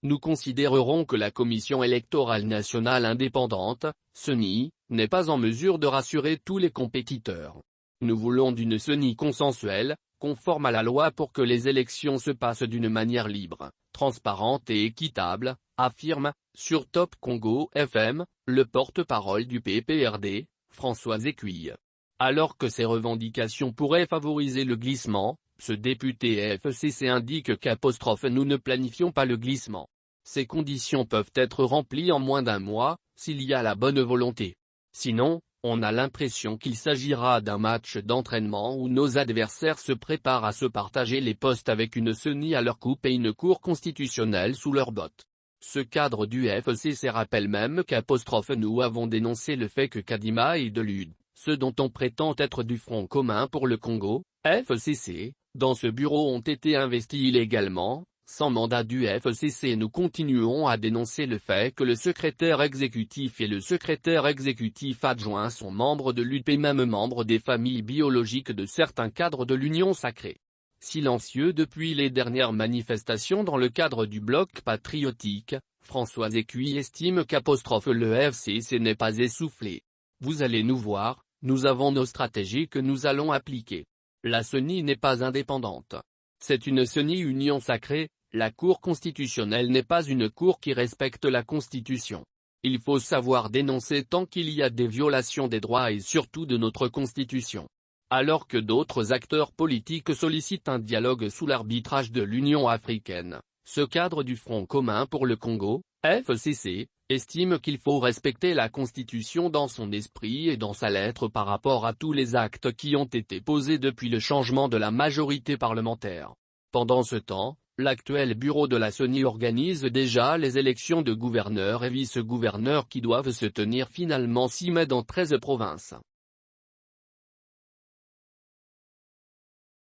Nous considérerons que la Commission électorale nationale indépendante, CENI, n'est pas en mesure de rassurer tous les compétiteurs. Nous voulons d'une CENI consensuelle, conforme à la loi pour que les élections se passent d'une manière libre, transparente et équitable, affirme, sur Top Congo FM, le porte-parole du PPRD, François Écuille. Alors que ces revendications pourraient favoriser le glissement, ce député FCC indique nous ne planifions pas le glissement. Ces conditions peuvent être remplies en moins d'un mois, s'il y a la bonne volonté. Sinon, on a l'impression qu'il s'agira d'un match d'entraînement où nos adversaires se préparent à se partager les postes avec une CENI à leur coupe et une cour constitutionnelle sous leurs bottes. Ce cadre du FCC rappelle même nous avons dénoncé le fait que Kadima et de l'UD, ceux dont on prétend être du Front commun pour le Congo, FCC, dans ce bureau ont été investis illégalement, sans mandat du FCC. Nous continuons à dénoncer le fait que le secrétaire exécutif et le secrétaire exécutif adjoint sont membres de l'UD et même membres des familles biologiques de certains cadres de l'Union sacrée. Silencieux depuis les dernières manifestations dans le cadre du bloc patriotique, François Écuille estime le FCC n'est pas essoufflé. Vous allez nous voir, nous avons nos stratégies que nous allons appliquer. La CENI n'est pas indépendante. C'est une CENI union sacrée, la Cour constitutionnelle n'est pas une cour qui respecte la Constitution. Il faut savoir dénoncer tant qu'il y a des violations des droits et surtout de notre Constitution. Alors que d'autres acteurs politiques sollicitent un dialogue sous l'arbitrage de l'Union africaine, ce cadre du Front commun pour le Congo, FCC, estime qu'il faut respecter la Constitution dans son esprit et dans sa lettre par rapport à tous les actes qui ont été posés depuis le changement de la majorité parlementaire. Pendant ce temps, l'actuel bureau de la CENI organise déjà les élections de gouverneurs et vice-gouverneurs qui doivent se tenir finalement 6 mai dans 13 provinces.